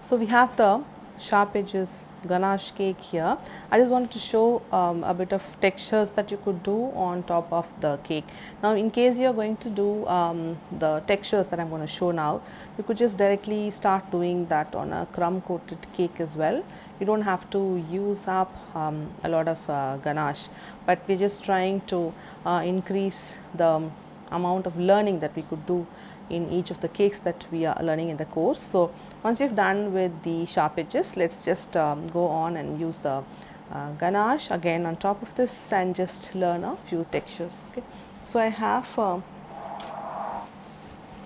So we have the sharp edges ganache cake here. I just wanted to show a bit of textures that you could do on top of the cake. Now in case you are going to do the textures that I am going to show now, you could just directly start doing that on a crumb coated cake as well. You don't have to use up a lot of ganache, but we are just trying to increase the amount of learning that we could do in each of the cakes that we are learning in the course. So once you've done with the sharp edges, let's just go on and use the ganache again on top of this and just learn a few textures. Okay, so I have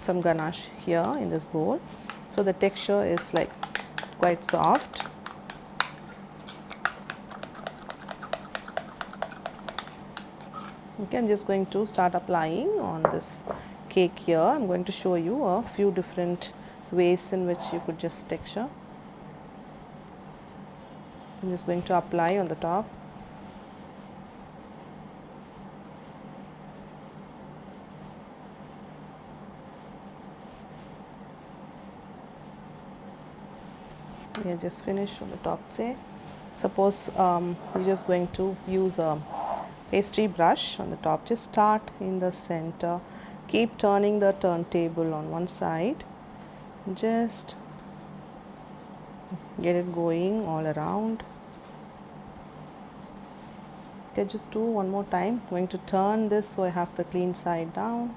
some ganache here in this bowl. So the texture is like quite soft. Okay, I'm just going to start applying on this cake here. I'm going to show you a few different ways in which you could just texture. I'm just going to apply on the top. We are just finished on the top. Say, suppose you're just going to use a pastry brush on the top. Just start in the center. Keep turning the turntable on one side. Just get it going all around. Okay, just do one more time. I'm going to turn this so I have the clean side down.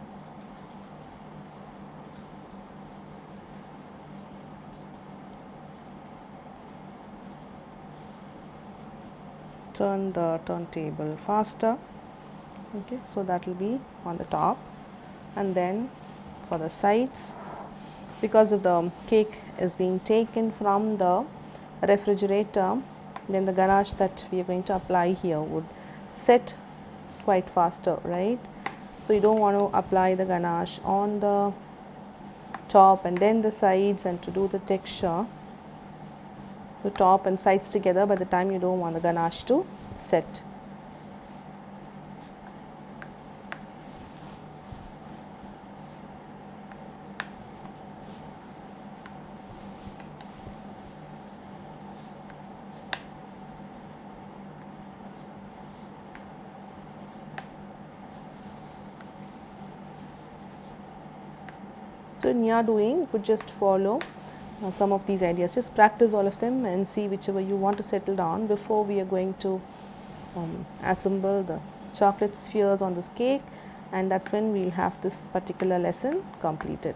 Turn the turntable faster. Okay, so that will be on the top, and then for the sides, because of the cake is being taken from the refrigerator, then the ganache that we are going to apply here would set quite faster, right? So you don't want to apply the ganache on the top and then the sides, and to do the texture, the top and sides together, by the time you don't want the ganache to set. So in your doing, you could just follow some of these ideas. Just practice all of them and see whichever you want to settle down before we are going to assemble the chocolate spheres on this cake, and that's when we'll have this particular lesson completed.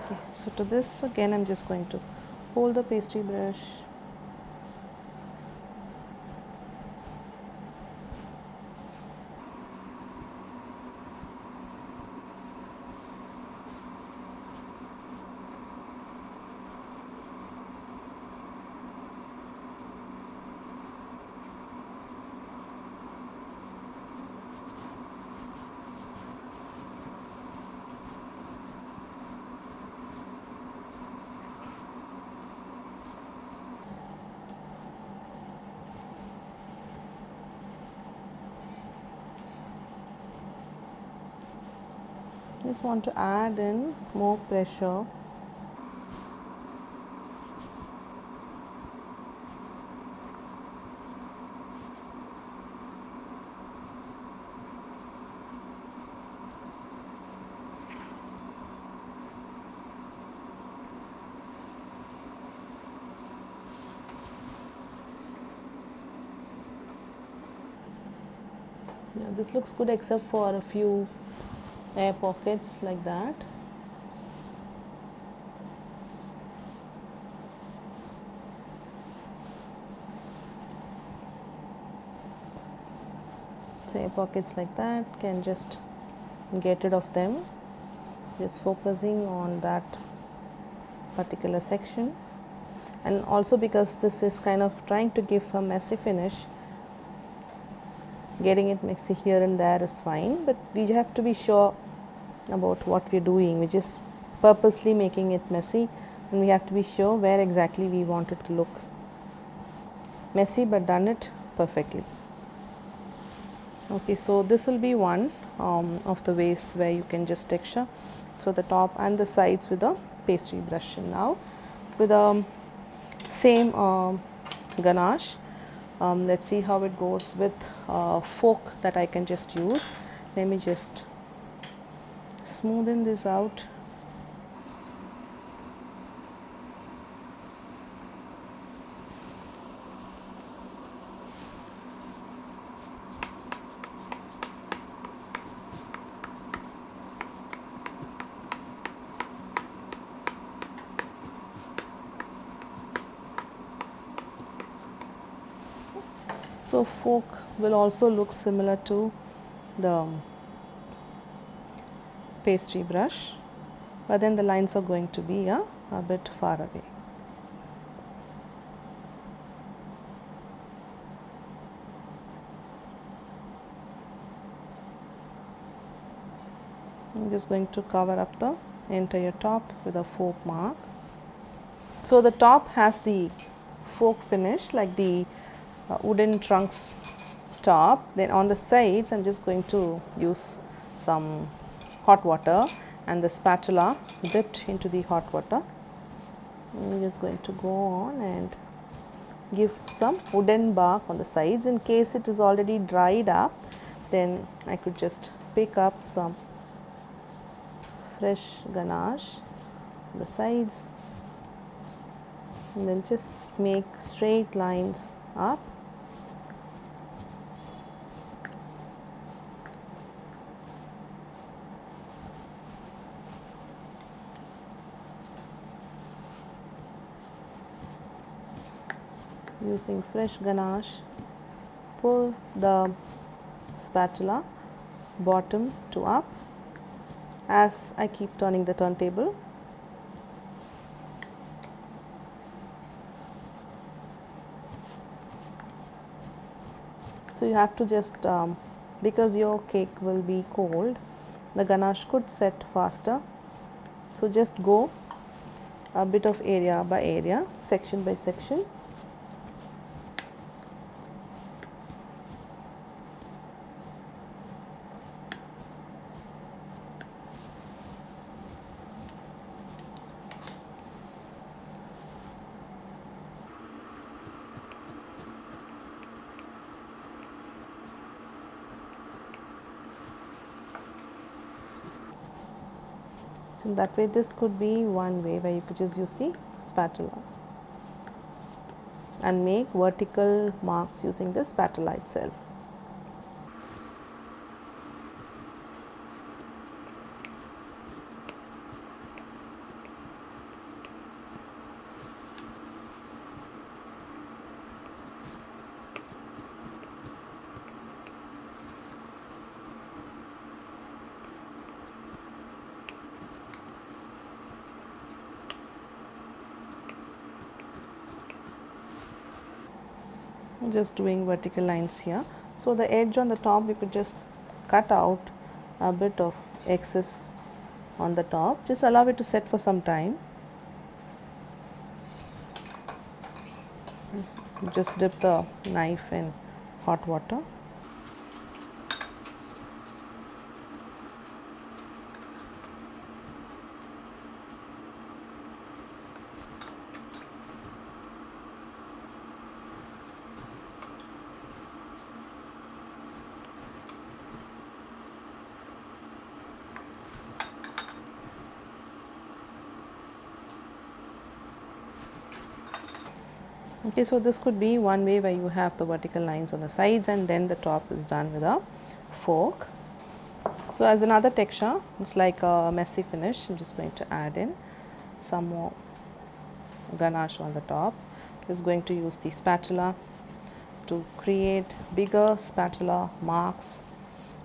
Okay, so to this again I'm just going to hold the pastry brush. Just want to add in more pressure. Yeah, this looks good except for a few air pockets like that. So air pockets like that, can just get rid of them, just focusing on that particular section. And also because this is kind of trying to give a messy finish, getting it messy here and there is fine, but we have to be sure about what we're doing, which is purposely making it messy, and we have to be sure where exactly we want it to look messy but done it perfectly. Okay, so this will be one of the vase where you can just texture. So the top and the sides with a pastry brush. And now with a same ganache, let's see how it goes with a fork that I can just use. Let me just smoothen this out. So fork will also look similar to the pastry brush, but then the lines are going to be a bit far away. I'm just going to cover up the entire top with a fork mark. So the top has the fork finish like the wooden trunks top. Then on the sides I'm just going to use some hot water and the spatula dipped into the hot water. I'm just going to go on and give some wooden bark on the sides. In case it is already dried up, then I could just pick up some fresh ganache on the sides and then just make straight lines up. Using fresh ganache, pull the spatula bottom to up as I keep turning the turntable. So you have to just because your cake will be cold, the ganache could set faster. So just go a bit of area by area, section by section. So in that way, this could be one way where you could just use the spatula and make vertical marks using the spatula itself. Just doing vertical lines here. So the edge on the top, you could just cut out a bit of excess on the top. Just allow it to set for some time. Just dip the knife in hot water. Okay, so this could be one way where you have the vertical lines on the sides and then the top is done with a fork. So as another texture, it's like a messy finish. I'm just going to add in some more ganache on the top. Just going to use the spatula to create bigger spatula marks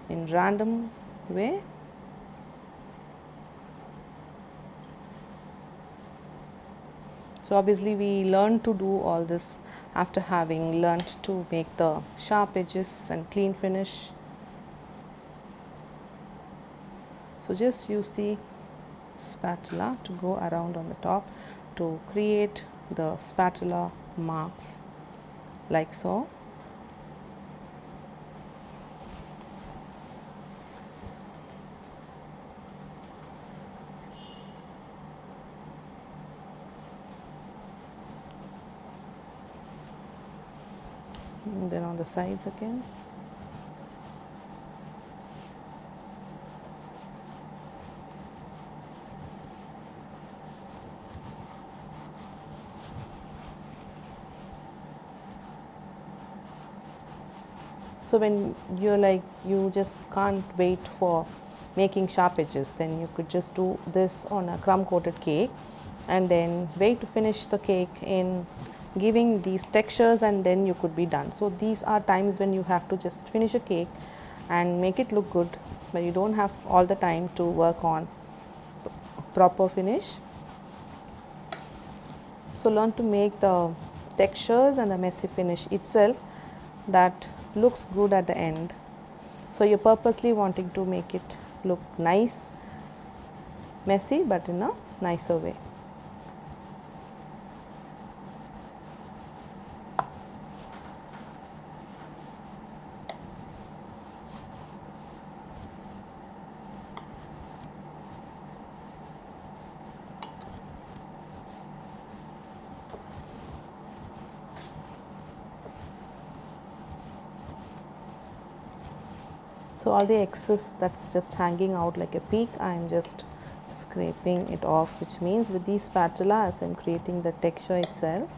in random way. So obviously we learned to do all this after having learned to make the sharp edges and clean finish. So just use the spatula to go around on the top to create the spatula marks like so. and then on the sides again. So when you're like, you just can't wait for making sharp edges, then you could just do this on a crumb coated cake and then wait to finish the cake in giving these textures, and then you could be done. So these are times when you have to just finish a cake and make it look good, but you don't have all the time to work on proper finish. So learn to make the textures and the messy finish itself that looks good at the end. So you're purposely wanting to make it look nice, messy, but in a nicer way. So all the excess that's just hanging out like a peak, I'm just scraping it off, which means with the spatula, as I'm creating the texture itself,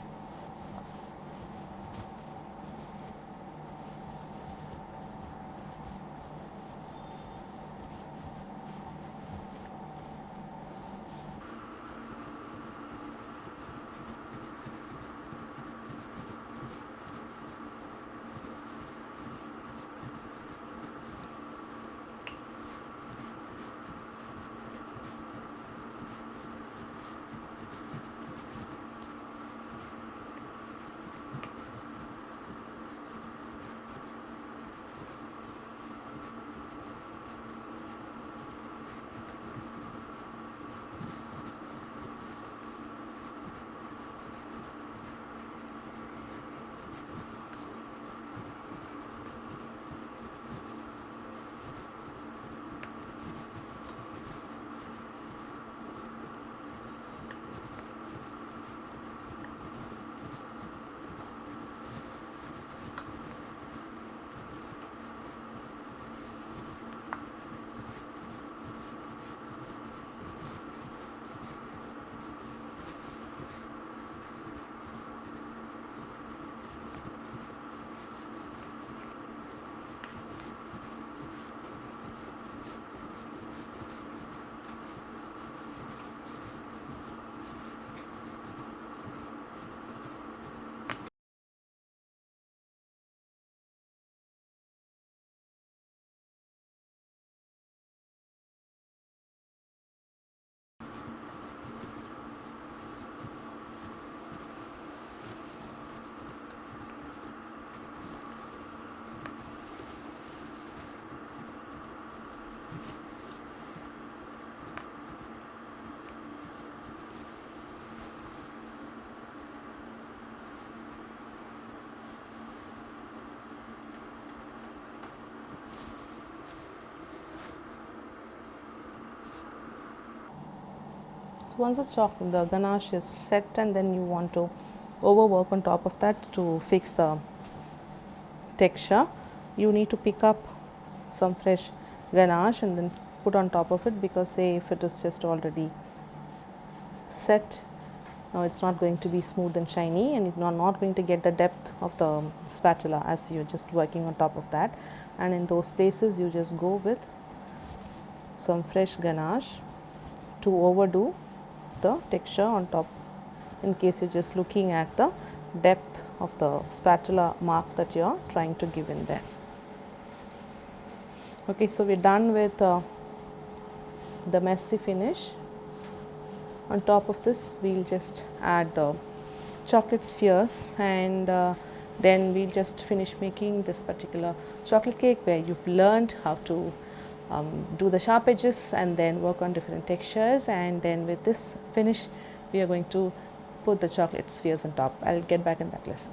so once the ganache is set, and then you want to overwork on top of that to fix the texture, you need to pick up some fresh ganache and then put on top of it, because say if it is just already set, now it's not going to be smooth and shiny, and you're not going to get the depth of the spatula as you're just working on top of that. And in those places, you just go with some fresh ganache to overdo the texture on top, in case you're just looking at the depth of the spatula mark that you're trying to give in there. Okay, so we're done with the messy finish. On top of this, we'll just add the chocolate spheres, and then we'll just finish making this particular chocolate cake where you've learned how to do the sharp edges and then work on different textures. And then with this finish, we are going to put the chocolate spheres on top. I'll get back in that lesson.